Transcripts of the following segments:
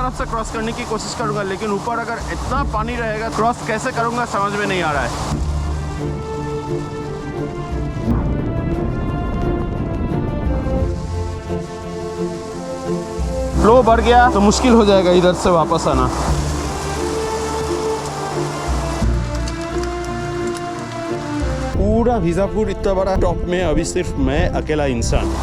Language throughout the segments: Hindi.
तरफ से क्रॉस करने की कोशिश करूंगा, लेकिन ऊपर अगर इतना पानी रहेगा क्रॉस कैसे करूंगा समझ में नहीं आ रहा है। फ्लो बढ़ गया तो मुश्किल हो जाएगा इधर से वापस आना। पूरा बीजापुर इतना बड़ा टॉप में अभी सिर्फ मैं अकेला इंसान।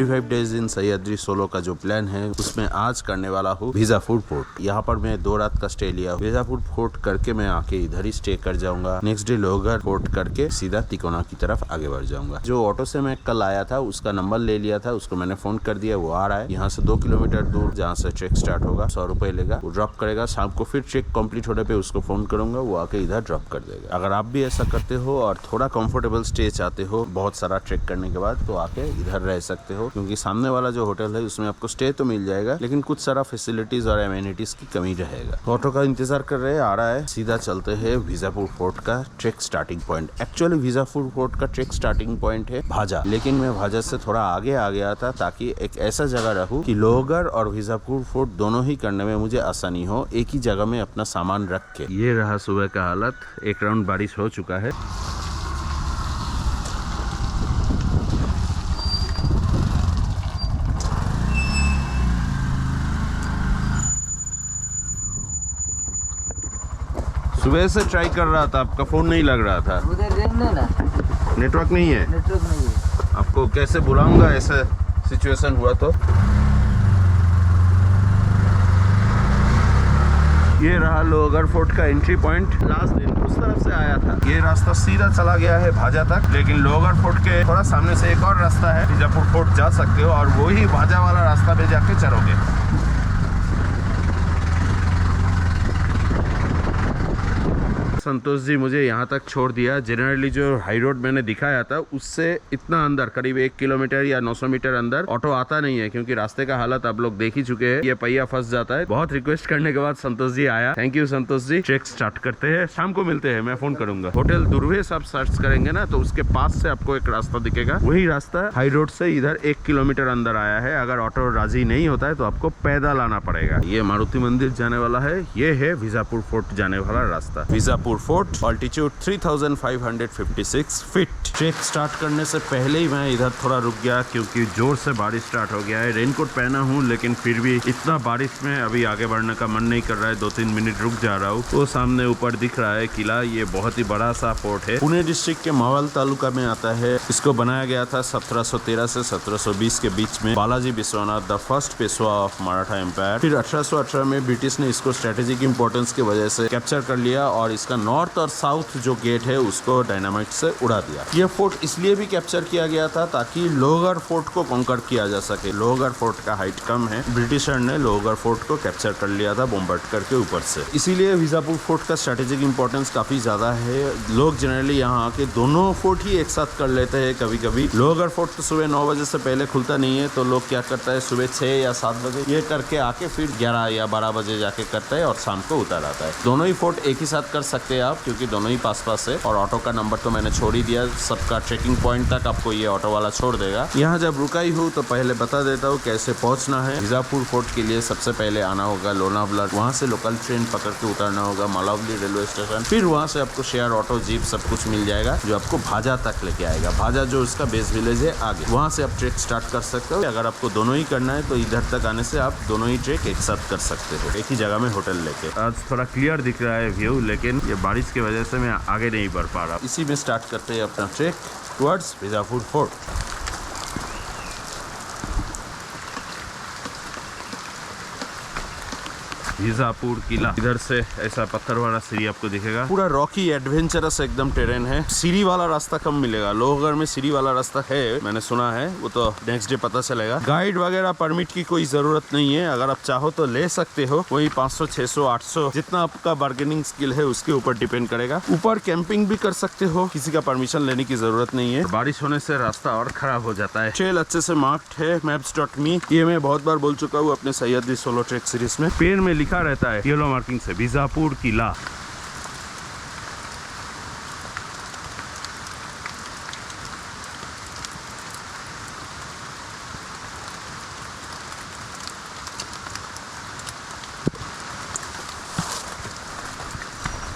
Five days in Sahyadri solo का जो प्लान है उसमें आज करने वाला हूँ बीजापुर फोर्ट। यहाँ पर मैं 2 रात का स्टे लिया। बीजापुर फोर्ट करके मैं आके इधर ही स्टे कर जाऊंगा। नेक्स्ट डे लोहगढ़ फोर्ट करके सीधा तिकोना की तरफ आगे बढ़ जाऊंगा। जो ऑटो से मैं कल आया था उसका नंबर ले लिया था, उसको मैंने फोन कर दिया, वो आ रहा है। यहाँ से 2 किलोमीटर दूर जहाँ से ट्रेक स्टार्ट होगा 100 रुपए लेगा, वो ड्रॉप करेगा। शाम को फिर ट्रेक कंप्लीट होने पे उसको फोन करूंगा, वो आके इधर ड्रॉप कर देगा। अगर आप भी ऐसा करते हो और थोड़ा कंफर्टेबल स्टे चाहते हो बहुत सारा ट्रेक करने के बाद, तो आके इधर रह सकते हो, क्योंकि सामने वाला जो होटल है उसमें आपको स्टे तो मिल जाएगा लेकिन कुछ सारा फैसिलिटीज और एमेनिटीज की कमी रहेगा। ऑटो का इंतजार कर रहे हैं, आ रहा है। सीधा चलते हैं बीजापुर फोर्ट का trek starting point. Actually Bijapur fort का ट्रेक स्टार्टिंग पॉइंट है भाजा, लेकिन मैं भाजा से थोड़ा आगे आ गया था ताकि एक ऐसा जगह रहूं कि लोहगढ़ और बीजापुर फोर्ट दोनों ही करने में मुझे आसानी हो, एक ही जगह में अपना सामान रख के। ये रहा सुबह का हालत। एक राउंड बारिश हो चुका है। सुबह से ट्राई कर रहा था, आपका फोन नहीं लग रहा था। उधर ना नेटवर्क नहीं है। नेटवर्क नहीं है। आपको कैसे बुलाऊंगा ऐसा सिचुएशन हुआ तो। ये रहा लोहगढ़ फोर्ट का एंट्री पॉइंट। लास्ट दिन उस तरफ से आया था, ये रास्ता सीधा चला गया है भाजा तक, लेकिन लोहगढ़ फोर्ट के थोड़ा सामने से एक और रास्ता है, बीजापुर फोर्ट जा सकते हो और वही भाजा वाला रास्ता पे जाके चलोगे। संतोष जी मुझे यहाँ तक छोड़ दिया। जनरली जो हाई रोड मैंने दिखाया था उससे इतना अंदर, करीब 1 किलोमीटर या 900 मीटर अंदर ऑटो आता नहीं है, क्योंकि रास्ते का हालत आप लोग देख ही चुके हैं। ये पहिया फंस जाता है। बहुत रिक्वेस्ट करने के बाद संतोष जी आया। Thank you Santosh ji. Trek start करते हैं, शाम को मिलते हैं, मैं फोन करूंगा। होटल दुर्वेश आप सर्च करेंगे ना तो उसके पास से आपको एक रास्ता दिखेगा, वही रास्ता हाई रोड से इधर 1 किलोमीटर अंदर आया है। अगर ऑटो राजी नहीं होता है तो आपको पैदल आना पड़ेगा। ये मारुति मंदिर जाने वाला है, ये है बीजापुर फोर्ट जाने वाला रास्ता। Bijapur fort, altitude 3556 feet. Trek start करने से पहले ही मैं इधर थोड़ा रुक गया क्योंकि जोर से बारिश स्टार्ट हो गया है। रेनकोट पहना हूँ लेकिन फिर भी इतना बारिश में अभी आगे बढ़ने का मन नहीं कर रहा है। 2-3 मिनट रुक जा रहा हूँ। वो सामने ऊपर दिख रहा है किला, ये बहुत ही बड़ा सा फोर्ट है। पुणे डिस्ट्रिक्ट के मावल तालुका में आता है। इसको बनाया गया था 1713 से 1720 के बीच में। Balaji Vishwanath the first Peshwa of Maratha empire. फिर 1818 में ब्रिटिश ने इसको स्ट्रेटेजिक इंपॉर्टेंस की वजह से कैप्चर कर लिया और इसका नॉर्थ और साउथ जो गेट है उसको डायनामाइट से उड़ा दिया। यह फोर्ट इसलिए भी कैप्चर किया गया था ताकि लोहगढ़ फोर्ट को कॉन्कर किया जा सके। लोहगढ़ फोर्ट का हाइट कम है, ब्रिटिशर ने लोहगढ़ फोर्ट को कैप्चर कर लिया था बॉम्बार्ड करके ऊपर से। इसीलिए बीजापुर फोर्ट का स्ट्रेटेजिक इंपॉर्टेंस काफी ज्यादा है। लोग जनरली यहाँ आके दोनों फोर्ट ही एक साथ कर लेते हैं। कभी कभी लोहगढ़ फोर्ट तो सुबह 9 बजे से पहले खुलता नहीं है, तो लोग क्या करता है सुबह 6 या 7 बजे ये करके आके फिर 11 या 12 बजे जाके करता है और शाम को उतर आता है। दोनों ही फोर्ट एक ही साथ कर सकते हैं आप, क्योंकि दोनों ही पास है। और ऑटो का नंबर तो मैंने छोड़ ही दिया। सबका ट्रेकिंग पॉइंट तक आपको ये ऑटो वाला छोड़ देगा। यहाँ जब रुकाई हूँ तो पहले बता देता हूँ कैसे पहुँचना है। बीजापुर फोर्ट के लिए सबसे पहले आना होगा लोनावला, वहाँ से लोकल ट्रेन पकड़ के उतरना होगा मालावली रेलवे स्टेशन। फिर वहाँ से आपको शेयर ऑटो, जीप सब कुछ मिल जाएगा जो आपको भाजा तक लेके आएगा। भाजा जो उसका बेस विलेज है आगे, वहाँ से आप ट्रेक स्टार्ट कर सकते हो। अगर आपको दोनों ही करना है तो इधर तक आने से आप दोनों ही ट्रेक एक साथ कर सकते हो, एक ही जगह में होटल लेके। आज थोड़ा क्लियर दिख रहा है व्यू, लेकिन ये बारिश की वजह से मैं आगे नहीं बढ़ पा रहा। इसी में स्टार्ट करते हैं अपना trek towards Bijapur fort. Bijapur किला। इधर से ऐसा पत्थर वाला सीढ़ी आपको दिखेगा। पूरा रॉकी एडवेंचरस एकदम टेरेन है। सीढ़ी वाला रास्ता कम मिलेगा। लोहगढ़ में सीढ़ी वाला रास्ता है, मैंने सुना है, वो तो नेक्स्ट डे पता चलेगा। गाइड वगैरह परमिट की कोई जरूरत नहीं है, अगर आप चाहो तो ले सकते हो। वही 500 600 800 जितना आपका बार्गेनिंग स्किल है उसके ऊपर डिपेंड करेगा। ऊपर कैंपिंग भी कर सकते हो, किसी का परमिशन लेने की जरूरत नहीं है। बारिश होने से रास्ता और खराब हो जाता है। ट्रेल अच्छे से मार्क्ड है maps.me। ये मैं बहुत बार बोल चुका हूँ अपने सह्याद्री सोलो ट्रैक सीरीज में। पेन में लिखा रहता है येलो मार्किंग से बीजापुर किला।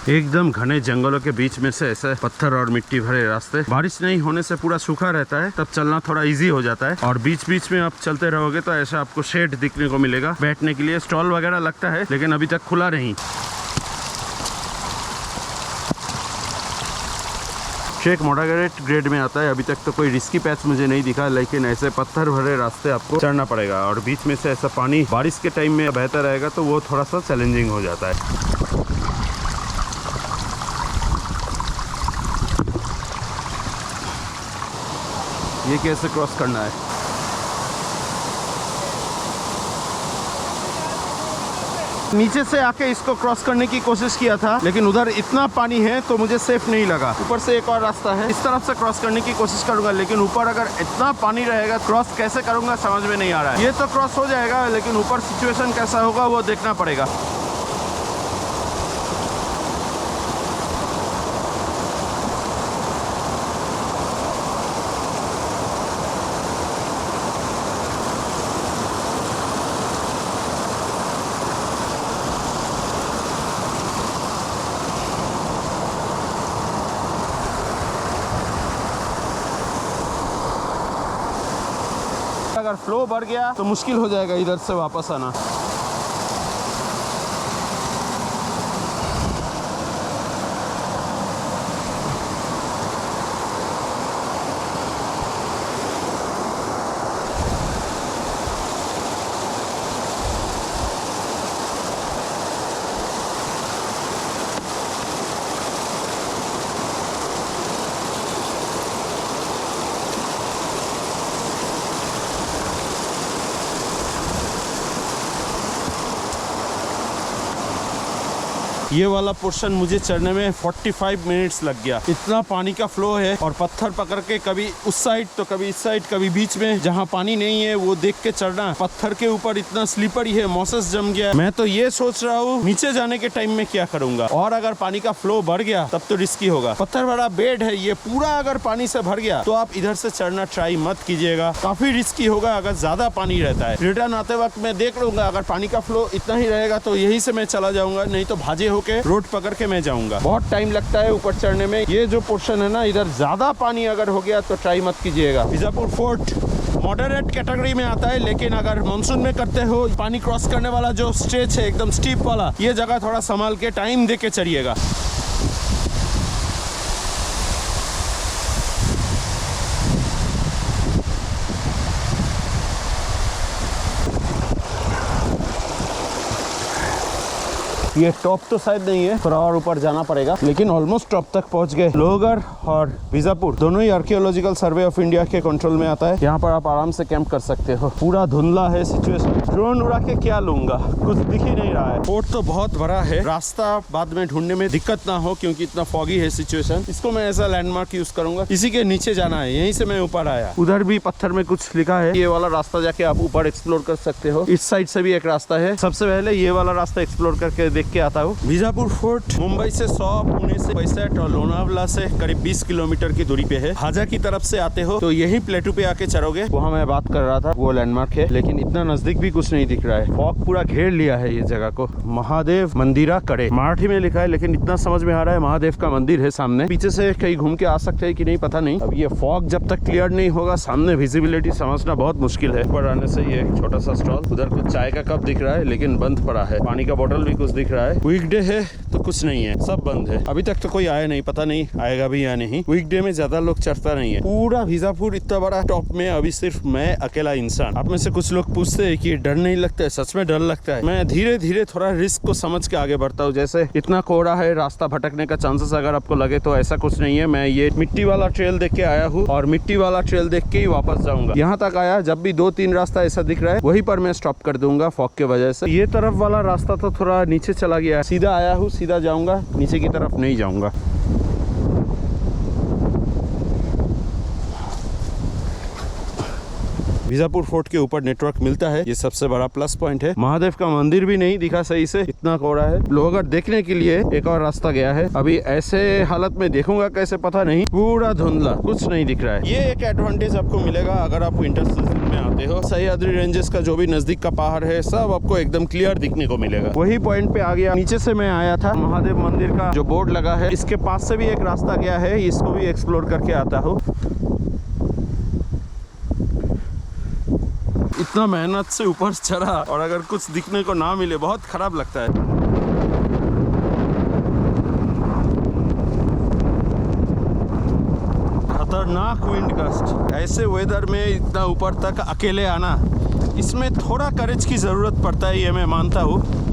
एकदम घने जंगलों के बीच में से ऐसे पत्थर और मिट्टी भरे रास्ते। बारिश नहीं होने से पूरा सूखा रहता है, तब चलना थोड़ा इजी हो जाता है। और बीच बीच में आप चलते रहोगे तो ऐसा आपको शेड दिखने को मिलेगा बैठने के लिए। स्टॉल वगैरह लगता है लेकिन अभी तक खुला नहीं। ट्रैक मॉडरेट ग्रेड में आता है। अभी तक तो कोई रिस्की पैच मुझे नहीं दिखा, लेकिन ऐसे पत्थर भरे रास्ते आपको चढ़ना पड़ेगा। और बीच में से ऐसा पानी बारिश के टाइम में बहता रहेगा तो वो थोड़ा सा चैलेंजिंग हो जाता है। ये कैसे क्रॉस करना है? नीचे से आके इसको क्रॉस करने की कोशिश किया था, लेकिन उधर इतना पानी है तो मुझे सेफ नहीं लगा। ऊपर से एक और रास्ता है, इस तरफ से क्रॉस करने की कोशिश करूंगा, लेकिन ऊपर अगर इतना पानी रहेगा क्रॉस कैसे करूंगा समझ में नहीं आ रहा है। ये तो क्रॉस हो जाएगा, लेकिन ऊपर सिचुएशन कैसा होगा वो देखना पड़ेगा। अगर फ्लो बढ़ गया तो मुश्किल हो जाएगा इधर से वापस आना। ये वाला पोर्शन मुझे चढ़ने में 45 मिनट्स लग गया। इतना पानी का फ्लो है और पत्थर पकड़ के कभी उस साइड तो कभी इस साइड, कभी बीच में जहाँ पानी नहीं है वो देख के चढ़ना। पत्थर के ऊपर इतना स्लिपरी है, मॉसेस जम गया। मैं तो ये सोच रहा हूँ नीचे जाने के टाइम में क्या करूंगा, और अगर पानी का फ्लो बढ़ गया तब तो रिस्की होगा। पत्थर वाला बेड है, ये पूरा अगर पानी से भर गया तो आप इधर से चढ़ना ट्राई मत कीजिएगा, काफी रिस्की होगा अगर ज्यादा पानी रहता है। रिटर्न आते वक्त मैं देख लूंगा, अगर पानी का फ्लो इतना ही रहेगा तो यहीं से मैं चला जाऊंगा, नहीं तो भाजे होके रोड पकड़ के मैं जाऊंगा। बहुत टाइम लगता है ऊपर चढ़ने में। ये जो पोर्शन है ना, इधर ज्यादा पानी अगर हो गया तो ट्राई मत कीजिएगा। बीजापुर फोर्ट मॉडरेट कैटेगरी में आता है, लेकिन अगर मानसून में करते हो पानी क्रॉस करने वाला जो स्ट्रेच है एकदम स्टीप वाला, ये जगह थोड़ा संभाल के टाइम दे के चढ़िएगा। ये टॉप तो शायद नहीं है, थोड़ा और ऊपर जाना पड़ेगा, लेकिन ऑलमोस्ट टॉप तक पहुंच गए। लोहगढ़ और बीजापुर दोनों ही आर्कियोलॉजिकल सर्वे ऑफ इंडिया के कंट्रोल में आता है। यहाँ पर आप आराम से कैंप कर सकते हो। पूरा धुंधला है सिचुएशन। ड्रोन उड़ा के क्या लूंगा, कुछ दिख ही नहीं रहा है। फोर्ट तो बहुत बड़ा है, रास्ता बाद में ढूंढने में दिक्कत ना हो क्योंकि इतना फॉगी है सिचुएशन। इसको मैं एज अ लैंडमार्क यूज करूंगा। इसी के नीचे जाना है, यहीं से मैं ऊपर आया। उधर भी पत्थर में कुछ लिखा है, ये वाला रास्ता जाके आप ऊपर एक्सप्लोर कर सकते हो। इस साइड से भी एक रास्ता है। सबसे पहले ये वाला रास्ता एक्सप्लोर करके देख के आता हूँ। बीजापुर फोर्ट मुंबई से 100, पुणे से 65 और लोनावला से करीब 20 किलोमीटर की दूरी पे है। हाजा की तरफ से आते हो तो यही प्लेटू पे आके चढ़ोगे। वहाँ मैं बात कर रहा था, वो लैंडमार्क है, लेकिन इतना नजदीक भी कुछ नहीं दिख रहा है। फॉग पूरा घेर लिया है ये जगह को। महादेव मंदिरा कड़े मराठी में लिखा है, लेकिन इतना समझ में आ रहा है महादेव का मंदिर है सामने। पीछे से कहीं घूम के आ सकते हैं कि नहीं पता नहीं। अब ये फॉग जब तक क्लियर नहीं होगा, सामने विजिबिलिटी समझना बहुत मुश्किल है। ऊपर आने से ये एक छोटा सा स्टॉल, उधर कुछ चाय का कप दिख रहा है लेकिन बंद पड़ा है। पानी का बोतल भी कुछ दिख रहा है। रहा है। वीकडे है तो कुछ नहीं है, सब बंद है। अभी तक तो कोई आया नहीं, पता नहीं आएगा भी या नहीं। वीकडे में ज्यादा लोग चढ़ता नहीं है। पूरा बीजापुर इतना बड़ा टॉप में अभी सिर्फ मैं अकेला इंसान। आप में से कुछ लोग पूछते हैं कि डर नहीं लगता है? सच में डर लगता है। मैं धीरे धीरे थोड़ा रिस्क को समझ के आगे बढ़ता हूँ। जैसे इतना कोहरा है, रास्ता भटकने का चांसेस अगर आपको लगे तो ऐसा कुछ नहीं है। मैं ये मिट्टी वाला ट्रेल देख के आया हूँ और मिट्टी वाला ट्रेल देख के ही वापस जाऊंगा। यहाँ तक आया, जब भी 2-3 रास्ता ऐसा दिख रहा है वहीं पर मैं स्टॉप कर दूंगा फॉग के वजह से। ये तरफ वाला रास्ता तो थोड़ा नीचे चला गया है। सीधा आया हूँ, सीधा जाऊंगा, नीचे की तरफ नहीं जाऊंगा। बीजापुर फोर्ट के ऊपर नेटवर्क मिलता है, ये सबसे बड़ा प्लस पॉइंट है। महादेव का मंदिर भी नहीं दिखा सही से, इतना कोहरा है। लोहगढ़ देखने के लिए एक और रास्ता गया है। अभी ऐसे हालत में देखूंगा कैसे पता नहीं, पूरा धुंधला, कुछ नहीं दिख रहा है। ये एक एडवांटेज आपको मिलेगा अगर आप विंटर सीजन में आते हो। सह्याद्री रेंजेस का जो भी नजदीक का पहाड़ है सब आपको एकदम क्लियर दिखने को मिलेगा। वही पॉइंट पे आ गया। नीचे से मैं आया था, महादेव मंदिर का जो बोर्ड लगा है इसके पास से भी एक रास्ता गया है, इसको भी एक्सप्लोर करके आता हूँ। इतना मेहनत से ऊपर चढ़ा और अगर कुछ दिखने को ना मिले बहुत खराब लगता है। खतरनाक विंड गस्ट। ऐसे वेदर में इतना ऊपर तक अकेले आना, इसमें थोड़ा करेज की जरूरत पड़ता है, ये मैं मानता हूँ।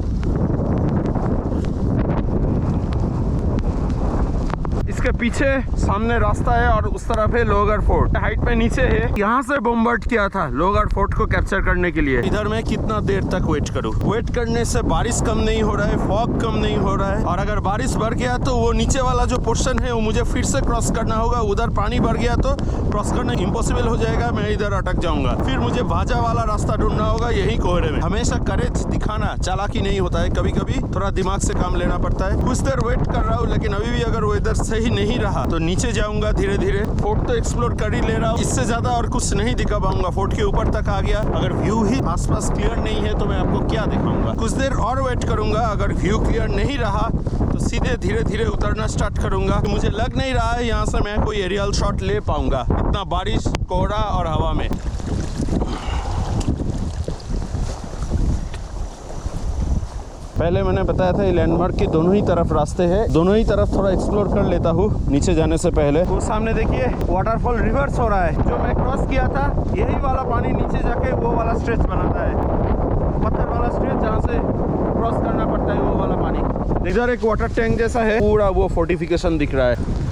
इसके पीछे सामने रास्ता है और उस तरफ है लोहगढ़ फोर्ट। हाइट पे नीचे है, यहाँ से बॉम्बार्ड किया था लोहगढ़ फोर्ट को कैप्चर करने के लिए। इधर मैं कितना देर तक वेट करूँ? वेट करने से बारिश कम नहीं हो रहा है, फॉग कम नहीं हो रहा है। और अगर बारिश बढ़ गया तो वो नीचे वाला जो पोर्शन है वो मुझे फिर से क्रॉस करना होगा। उधर पानी बढ़ गया तो क्रॉस करना इम्पॉसिबल हो जाएगा, मैं इधर अटक जाऊंगा। फिर मुझे भाजा वाला रास्ता ढूंढना होगा यही कोहरे में। हमेशा करेज दिखाना चालाकी नहीं होता है, कभी कभी थोड़ा दिमाग से काम लेना पड़ता है। कुछ देर वेट कर रहा हूँ, लेकिन अभी भी अगर वेदर सही नहीं रहा तो नीचे जाऊंगा धीरे धीरे। फोर्ट तो एक्सप्लोर कर ही ले रहा हूँ, इससे ज्यादा और कुछ नहीं दिखा पाऊंगा। फोर्ट के ऊपर तक आ गया, अगर व्यू ही आसपास क्लियर नहीं है तो मैं आपको क्या दिखाऊंगा। कुछ देर और वेट करूंगा, अगर व्यू क्लियर नहीं रहा तो सीधे धीरे धीरे उतरना स्टार्ट करूंगा। मुझे लग नहीं रहा है यहाँ से मैं कोई एरियल शॉट ले पाऊंगा, इतना बारिश, कोहरा और हवा में। पहले मैंने बताया था ये लैंडमार्क के दोनों ही तरफ रास्ते हैं, दोनों ही तरफ थोड़ा एक्सप्लोर कर लेता हूँ नीचे जाने से पहले। वो सामने देखिए वाटरफॉल रिवर्स हो रहा है। जो मैं क्रॉस किया था यही वाला पानी नीचे जाके वो वाला स्ट्रेच बनाता है, पत्थर वाला स्ट्रेच जहाँ से क्रॉस करना पड़ता है वो वाला पानी। इधर एक वाटर टैंक जैसा है, पूरा वो फोर्टिफिकेशन दिख रहा है।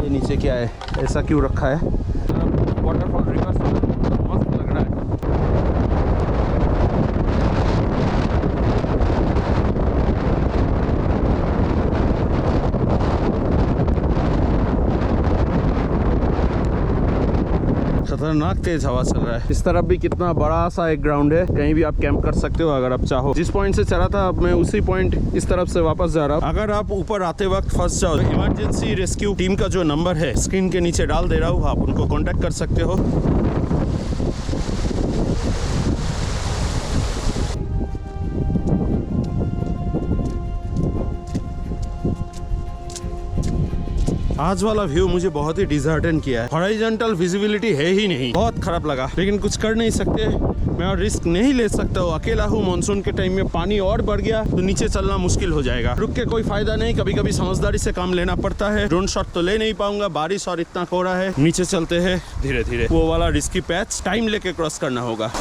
नीचे क्या है, ऐसा क्यों रखा है? वाटरफॉल रिवर्स मस्त लग रहा है। खतरनाक तेज हवा चल रहा है। इस तरफ भी कितना बड़ा सा एक ग्राउंड है, कहीं भी आप कैंप कर सकते हो अगर आप चाहो। जिस पॉइंट से चला था अब मैं उसी पॉइंट इस तरफ से वापस जा रहा हूँ। अगर आप ऊपर आते वक्त फंस जाओ तो इमरजेंसी रेस्क्यू टीम का जो नंबर है स्क्रीन के नीचे डाल दे रहा हूँ, आप उनको कॉन्टेक्ट कर सकते हो। आज वाला व्यू मुझे बहुत ही डिसहार्टन किया है। हॉरिजॉन्टल विजिबिलिटी है ही नहीं, बहुत खराब लगा, लेकिन कुछ कर नहीं सकते। मैं और रिस्क नहीं ले सकता हूँ, अकेला हूँ। मानसून के टाइम में पानी और बढ़ गया तो नीचे चलना मुश्किल हो जाएगा। रुक के कोई फायदा नहीं, कभी कभी समझदारी से काम लेना पड़ता है। ड्रोन शॉट तो ले नहीं पाऊंगा, बारिश और इतना कोहरा है। नीचे चलते हैं धीरे धीरे, वो वाला रिस्की पैच टाइम लेके क्रॉस करना होगा।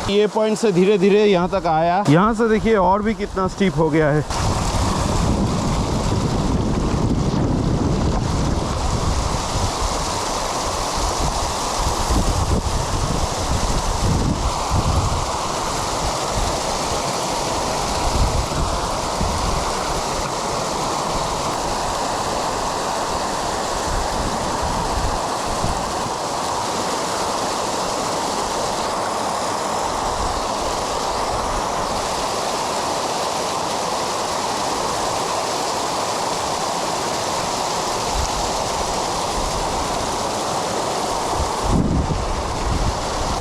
ये पॉइंट से धीरे धीरे यहाँ तक आया। यहाँ से देखिए और भी कितना स्टीप हो गया है।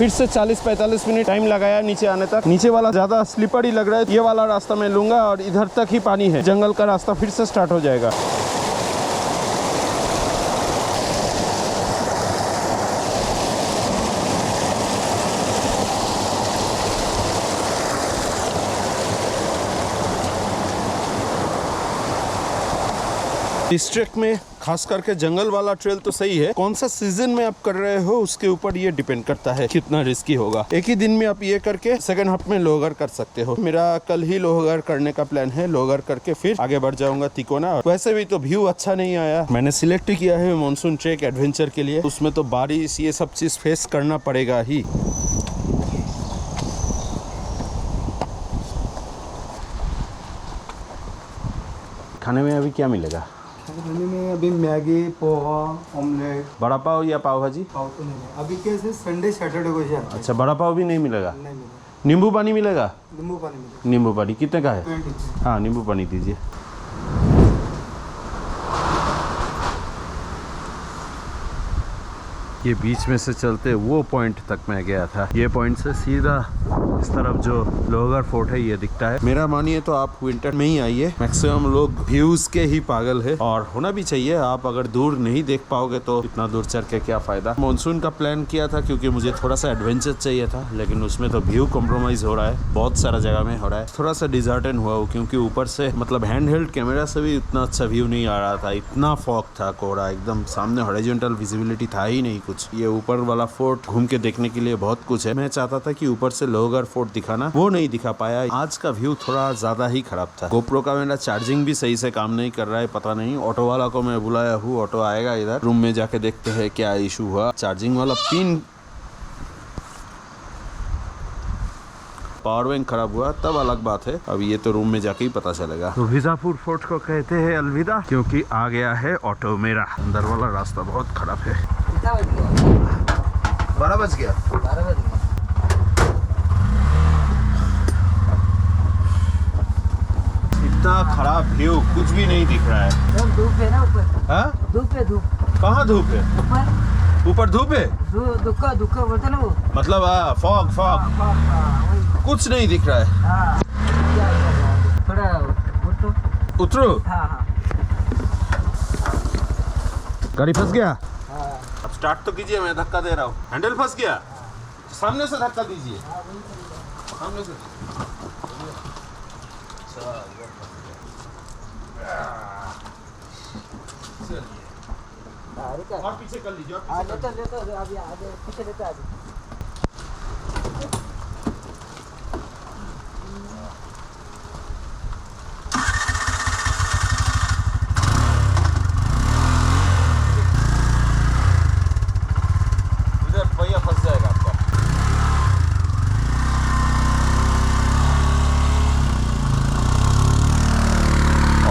फिर से 40-45 मिनट टाइम लगाया नीचे आने तक। नीचे वाला ज्यादा स्लिपरी लग रहा है, ये वाला रास्ता मैं लूंगा और इधर तक ही पानी है, जंगल का रास्ता फिर से स्टार्ट हो जाएगा। इस ट्रैक में खास करके जंगल वाला ट्रेल तो सही है, कौन सा सीजन में आप कर रहे हो उसके ऊपर ये डिपेंड करता है कितना रिस्की होगा। एक ही दिन में आप ये करके सेकंड हाफ में लोहगढ़ कर सकते हो। मेरा कल ही लोहगढ़ करने का प्लान है, लोहगढ़ करके फिर आगे बढ़ जाऊंगा तिकोना। वैसे भी तो व्यू अच्छा नहीं आया, मैंने सिलेक्ट किया है मानसून ट्रैक एडवेंचर के लिए, उसमें तो बारिश ये सब चीज फेस करना पड़ेगा ही। खाने में अभी क्या मिलेगा? खाने में अभी मैगी, पोहा, ऑमलेट। बड़ा पाव या पाव भाजी? पाव तो नहीं है अभी, कैसे संडे सैटरडे को जाता है। अच्छा, बड़ा पाव भी नहीं मिलेगा? नहीं मिलेगा। नींबू पानी मिलेगा? नींबू पानी मिलेगा। नींबू पानी कितने का है? 20। हाँ, नींबू पानी दीजिए। ये बीच में से चलते वो पॉइंट तक मैं गया था, ये पॉइंट से सीधा इस तरफ जो लोहगढ़ फोर्ट है ये दिखता है। मेरा मानिए तो आप विंटर में ही आइए, मैक्सिमम लोग व्यूज के ही पागल है और होना भी चाहिए। आप अगर दूर नहीं देख पाओगे तो इतना दूर चढ़ के क्या फायदा। मानसून का प्लान किया था क्योंकि मुझे थोड़ा सा एडवेंचर चाहिए था, लेकिन उसमें तो व्यू कॉम्प्रोमाइज हो रहा है, बहुत सारा जगह में हो रहा है। थोड़ा सा डिसहार्टन हुआ हूँ क्योंकि ऊपर से मतलब हैंड हेल्ड कैमरा से भी इतना अच्छा व्यू नहीं आ रहा था, इतना फॉग था, कोहरा एकदम, सामने हॉरिजॉन्टल विजिबिलिटी था ही नहीं कुछ। ये ऊपर वाला फोर्ट घूम के देखने के लिए बहुत कुछ है। मैं चाहता था कि ऊपर से लोहगढ़ फोर्ट दिखाना, वो नहीं दिखा पाया। आज का व्यू थोड़ा ज्यादा ही खराब था। गोप्रो का मेरा चार्जिंग भी सही से काम नहीं कर रहा है, पता नहीं। ऑटो वाला को मैं बुलाया हूँ, ऑटो आएगा इधर, रूम में जाके देखते हैं क्या इशू हुआ। चार्जिंग वाला पिन, पावर बैंक खराब हुआ तब अलग बात है, अब ये तो रूम में जाके ही पता चलेगा। तो विजापुर फोर्ट को कहते हैं अलविदा, क्योंकि आ गया है ऑटो मेरा। अंदर वाला रास्ता बहुत खराब है। 12 बज गया। इतना खराब व्यू, कुछ भी नहीं दिख रहा है। धूप है ना ऊपर? हाँ? धूप है, धूप। कहाँ धूप है? ऊपर धूप है? धूप बोलते ना वो, मतलब फॉग कुछ नहीं दिख रहा है। थोड़ा उतरो। हाँ। गाड़ी फंस गया। अब स्टार्ट तो कीजिए, मैं धक्का दे रहा हूँ। हैंडल फंस गया, सामने से धक्का दीजिए, सामने से। और पीछे कर लीजिए। अभी आगे पीछे लेते आगे। इधर पहिया फंस जाएगा आपका।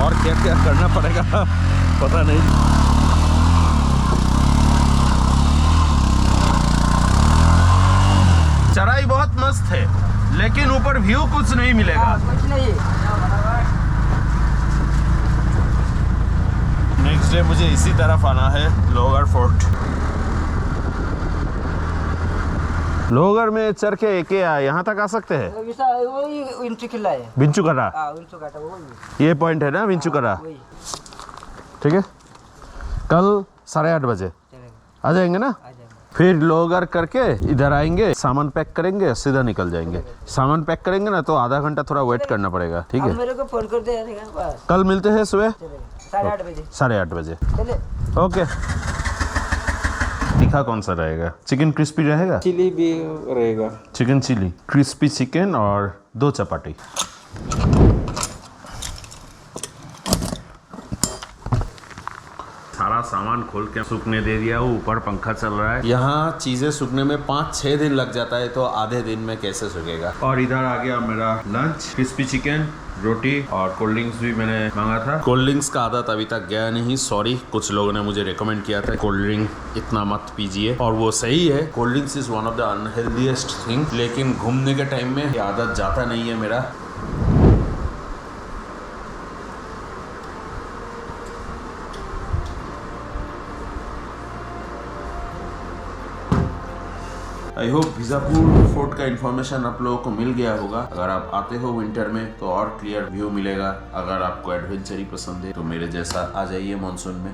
और क्या क्या करना पड़ेगा पता नहीं। चढ़ाई बहुत मस्त है, लेकिन ऊपर व्यू कुछ नहीं मिलेगा। कुछ नहीं। नेक्स्ट डे मुझे इसी तरफ आना है, लोहगढ़ फोर्ट। लोहगढ़ में चढ़ के क्या यहाँ तक आ सकते हैं? वही विंचुकला है। विंचुकरा? ये पॉइंट है ना विंचुकरा? ठीक है, कल 8:30 बजे आ जाएंगे ना? फिर लोहगढ़ करके इधर आएंगे, सामान पैक करेंगे, सीधा निकल जाएंगे। सामान पैक करेंगे ना तो आधा घंटा थोड़ा वेट करना पड़ेगा, ठीक है? मेरे को फोन कर दे बस। कल मिलते हैं सुबह 8:30 बजे। 8:30 बजे। चले। ओके। तीखा कौन सा रहेगा? चिकन क्रिस्पी रहेगा? चिली भी रहेगा। चिकन चिली, क्रिस्पी चिकन और 2 चपाती। सारा सामान खोल के सूखने दे दिया, ऊपर पंखा चल रहा है। यहाँ चीजें सूखने में 5-6 दिन लग जाता है, तो आधे दिन में कैसे सूखेगा। और इधर आ गया मेरा लंच, क्रिस्पी चिकन, रोटी और कोल्ड ड्रिंक्स भी मैंने मांगा था। कोल्ड ड्रिंक्स का आदत अभी तक गया नहीं, सॉरी। कुछ लोगों ने मुझे रेकमेंड किया था कोल्ड ड्रिंक इतना मत पीजिए, और वो सही है। Cold drinks is one of the unhealthiest thing, लेकिन घूमने के टाइम में ये आदत जाता नहीं है मेरा। आई होप बीजापुर फोर्ट का इन्फॉर्मेशन आप लोगों को मिल गया होगा। अगर आप आते हो विंटर में तो और क्लियर व्यू मिलेगा। अगर आपको एडवेंचर ही पसंद है तो मेरे जैसा आ जाइए मानसून में।